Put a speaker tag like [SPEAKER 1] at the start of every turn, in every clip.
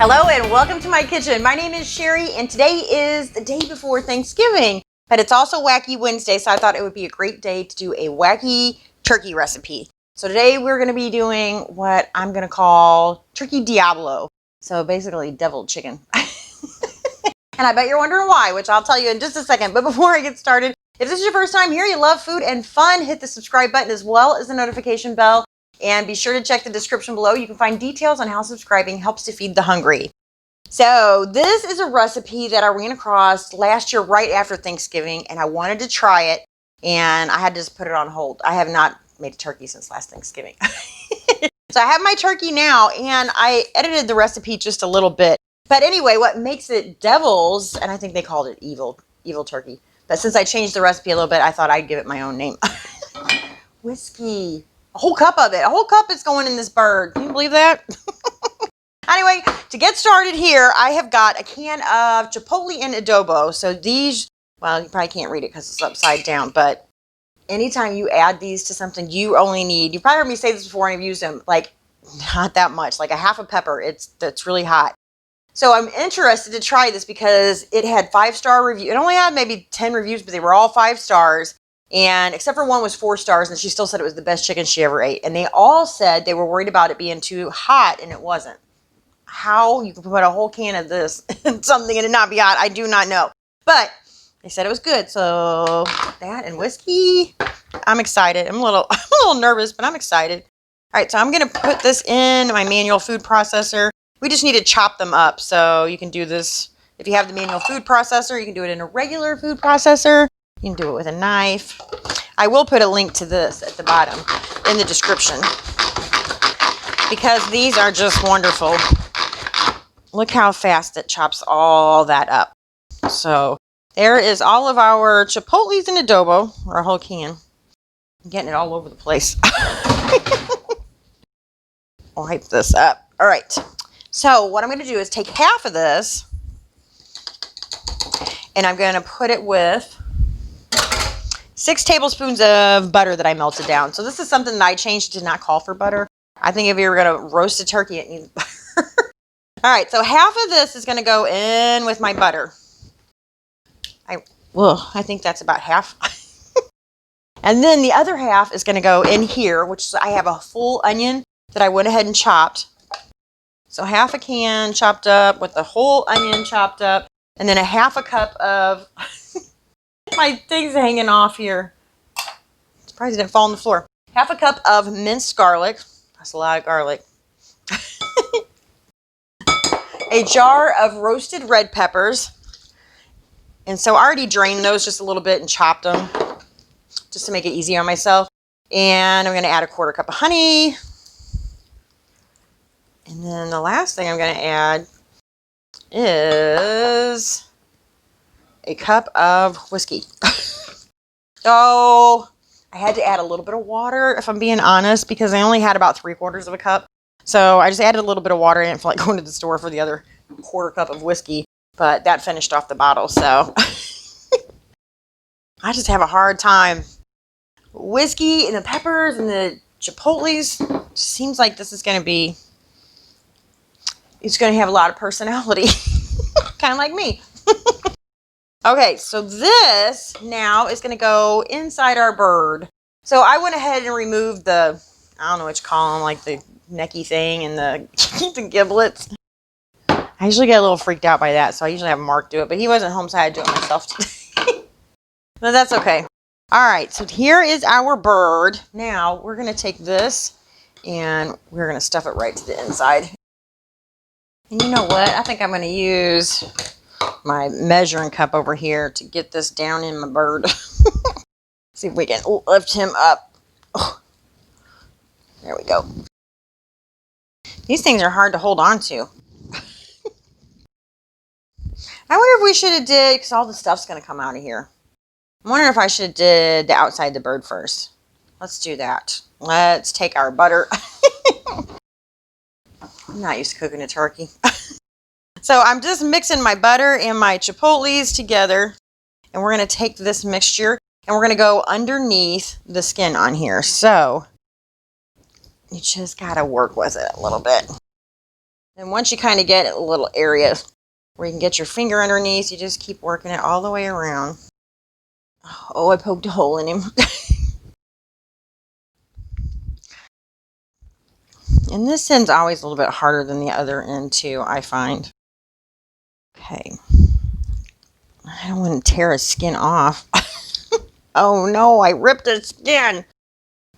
[SPEAKER 1] Hello and welcome to my kitchen. My name is Cheri and today is the day before Thanksgiving, but it's also Wacky Wednesday, so I thought it would be a great day to do a wacky turkey recipe. So today we're going to be doing what I'm going to call turkey Diablo. So basically deviled chicken. And I bet you're wondering why, which I'll tell you in just a second. But before I get started, if this is your first time here, you love food and fun, hit the subscribe button as well as the notification bell. And be sure to check the description below. You can find details on how subscribing helps to feed the hungry. So this is a recipe that I ran across last year right after Thanksgiving, and I wanted to try it, and I had to just put it on hold. I have not made a turkey since last Thanksgiving. So I have my turkey now, and I edited the recipe just a little bit. But anyway, what makes it devil's, and I think they called it evil turkey. But since I changed the recipe a little bit, I thought I'd give it my own name. Whiskey. A whole cup of it. A whole cup is going in this bird. Can you believe that? Anyway, to get started here, I have got a can of chipotle and adobo. So these, well, you probably can't read it because it's upside down, but anytime you add these to something, you only need, you probably heard me say this before and I've used them, like not that much, like a half a pepper. That's really hot. So I'm interested to try this because it had 5-star review. It only had maybe 10 reviews, but they were all 5 stars. And except for one was 4 stars, and she still said it was the best chicken she ever ate. And they all said they were worried about it being too hot, and it wasn't. How you can put a whole can of this in something and it not be hot, I do not know. But they said it was good. So that and whiskey, I'm excited. I'm a little nervous, but I'm excited. All right, so I'm going to put this in my manual food processor. We just need to chop them up. So you can do this. If you have the manual food processor, you can do it in a regular food processor. You can do it with a knife. I will put a link to this at the bottom in the description because these are just wonderful. Look how fast it chops all that up. So there is all of our chipotles and adobo, or a whole can. I'm getting it all over the place. I'll wipe this up. All right. So what I'm going to do is take half of this and I'm going to put it with 6 tablespoons of butter that I melted down. So this is something that I changed, did not call for butter. I think if you were going to roast a turkey, it needs butter. All right, so half of this is going to go in with my butter. I think that's about half. And then the other half is going to go in here, which I have a full onion that I went ahead and chopped. So half a can chopped up with the whole onion chopped up. And then a half a cup of... My thing's hanging off here. Surprised it didn't fall on the floor. Half a cup of minced garlic. That's a lot of garlic. A jar of roasted red peppers. And so I already drained those just a little bit and chopped them just to make it easy on myself. And I'm going to add a 1/4 cup of honey. And then the last thing I'm going to add is a cup of whiskey. So I had to add a little bit of water, if I'm being honest, because I only had about 3/4 of a cup. So I just added a little bit of water. I didn't feel like going to the store for the other 1/4 cup of whiskey, but that finished off the bottle. So I just have a hard time. Whiskey and the peppers and the chipotles, seems like this is going to be, it's going to have a lot of personality. Kind of like me. Okay, so this now is going to go inside our bird. So I went ahead and removed the, I don't know what you call them, like the necky thing and the giblets. I usually get a little freaked out by that, so I usually have Mark do it, but he wasn't home, so I had to do it myself today. But that's okay. All right, so here is our bird. Now we're going to take this and we're going to stuff it right to the inside. And you know what? I think I'm going to use my measuring cup over here to get this down in my bird. See if we can lift him up. Oh, there we go. These things are hard to hold on to. I wonder if we should have did, because all the stuff's going to come out of here. I'm wondering if I should have did the outside of the bird first. Let's do that. Let's take our butter. I'm not used to cooking a turkey. So I'm just mixing my butter and my chipotles together. And we're going to take this mixture and we're going to go underneath the skin on here. So you just got to work with it a little bit. And once you kind of get a little area where you can get your finger underneath, you just keep working it all the way around. Oh, I poked a hole in him. And this end's always a little bit harder than the other end too, I find. Okay. I don't want to tear his skin off. Oh no, I ripped his skin.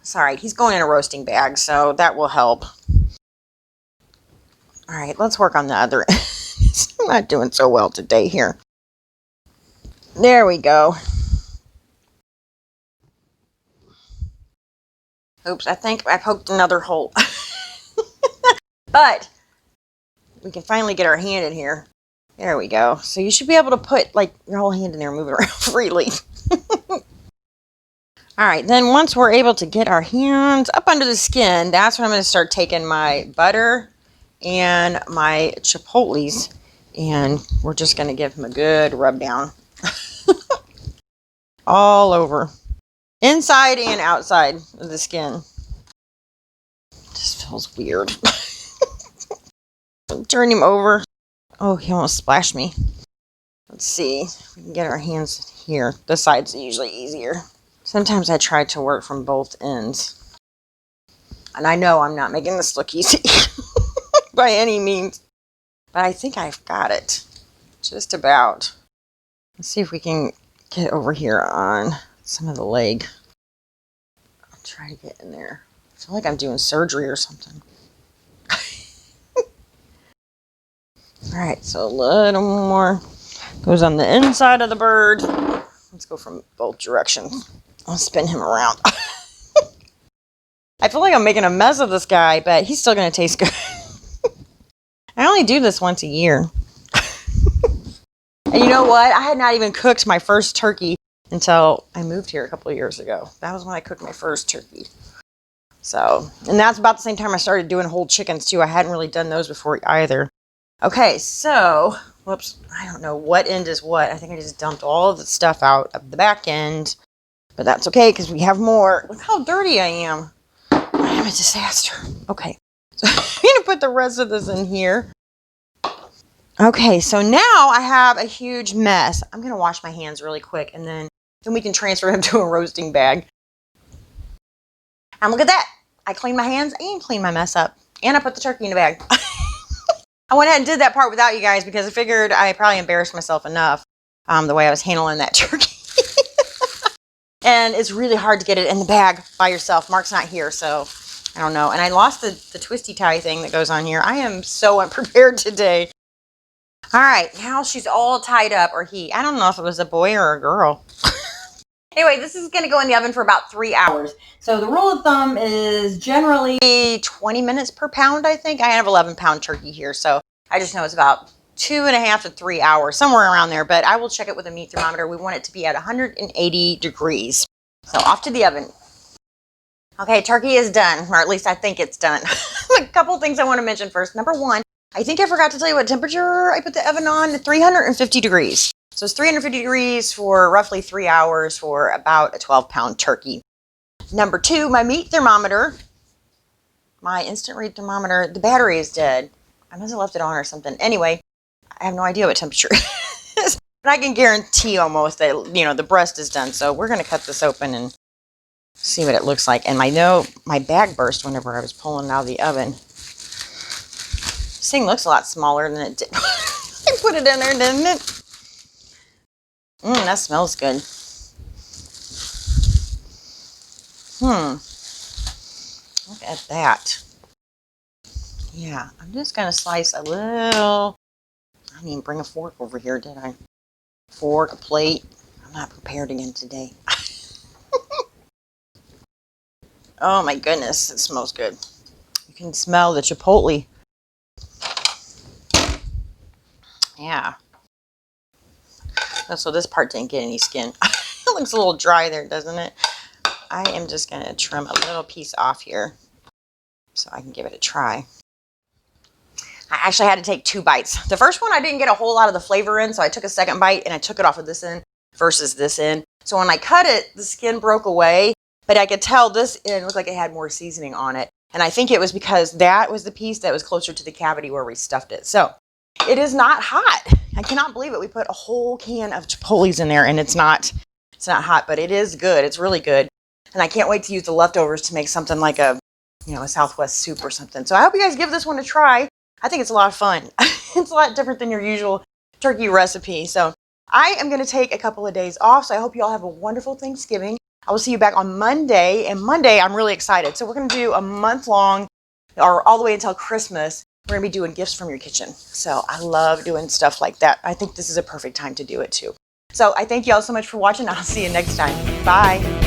[SPEAKER 1] Sorry, he's going in a roasting bag, so that will help. All right, let's work on the other end. I'm not doing so well today here. There we go. Oops, I think I poked another hole. But we can finally get our hand in here. There we go. So you should be able to put like your whole hand in there and move it around freely. All right, then once we're able to get our hands up under the skin, that's when I'm going to start taking my butter and my chipotles, and we're just going to give them a good rub down. All over. Inside and outside of the skin. Just feels weird. Turn him over. Oh, he almost splashed me. Let's see if we can get our hands here. This side's usually easier. Sometimes I try to work from both ends. And I know I'm not making this look easy by any means. But I think I've got it. Just about. Let's see if we can get over here on some of the leg. I'll try to get in there. I feel like I'm doing surgery or something. Alright, so a little more goes on the inside of the bird. Let's go from both directions. I'll spin him around. I feel like I'm making a mess of this guy, but he's still going to taste good. I only do this once a year. And you know what? I had not even cooked my first turkey until I moved here a couple of years ago. That was when I cooked my first turkey. So, and that's about the same time I started doing whole chickens too. I hadn't really done those before either. Okay, so, whoops, I don't know what end is what. I think I just dumped all of the stuff out of the back end. But that's okay, because we have more. Look how dirty I am. I am a disaster. Okay, so I'm going to put the rest of this in here. Okay, so now I have a huge mess. I'm going to wash my hands really quick, and then we can transfer him to a roasting bag. And look at that. I cleaned my hands and cleaned my mess up. And I put the turkey in a bag. I went ahead and did that part without you guys because I figured I probably embarrassed myself enough the way I was handling that turkey. And it's really hard to get it in the bag by yourself. Mark's not here, so I don't know. And I lost the twisty tie thing that goes on here. I am so unprepared today. All right, now she's all tied up, or he. I don't know if it was a boy or a girl. Anyway, this is going to go in the oven for about 3 hours. So the rule of thumb is generally 20 minutes per pound, I think. I have 11-pound turkey here, so I just know it's about 2.5 to 3 hours, somewhere around there. But I will check it with a meat thermometer. We want it to be at 180 degrees. So off to the oven. Okay, turkey is done, or at least I think it's done. A couple things I want to mention first. Number one, I think I forgot to tell you what temperature I put the oven on. 350 degrees. So it's 350 degrees for roughly 3 hours for about a 12-pound turkey. Number two, my meat thermometer, my instant read thermometer, the battery is dead. I must have left it on or something. Anyway, I have no idea what temperature it is. But I can guarantee almost that, the breast is done. So we're going to cut this open and see what it looks like. And my bag burst whenever I was pulling it out of the oven. This thing looks a lot smaller than it did. I put it in there, didn't it? That smells good. Look at that. Yeah, I'm just going to slice a little. I didn't even bring a fork over here, did I? Fork, a plate. I'm not prepared again today. Oh my goodness, it smells good. You can smell the chipotle. Yeah. So this part didn't get any skin. It looks a little dry there, doesn't it? I am just going to trim a little piece off here so I can give it a try. I actually had to take 2 bites. The first one I didn't get a whole lot of the flavor in, so I took a second bite and I took it off of this end versus this end. So when I cut it, the skin broke away, but I could tell this end looked like it had more seasoning on it. And I think it was because that was the piece that was closer to the cavity where we stuffed it. So it is not hot. I cannot believe it. We put a whole can of chipotles in there and it's not hot, but it is good. It's really good. And I can't wait to use the leftovers to make something like a Southwest soup or something. So I hope you guys give this one a try. I think it's a lot of fun. It's a lot different than your usual turkey recipe. So I am going to take a couple of days off. So I hope you all have a wonderful Thanksgiving. I will see you back on Monday. And Monday, I'm really excited. So we're going to do a month long, or all the way until Christmas. We're going to be doing gifts from your kitchen. So I love doing stuff like that. I think this is a perfect time to do it too. So I thank you all so much for watching. I'll see you next time. Bye.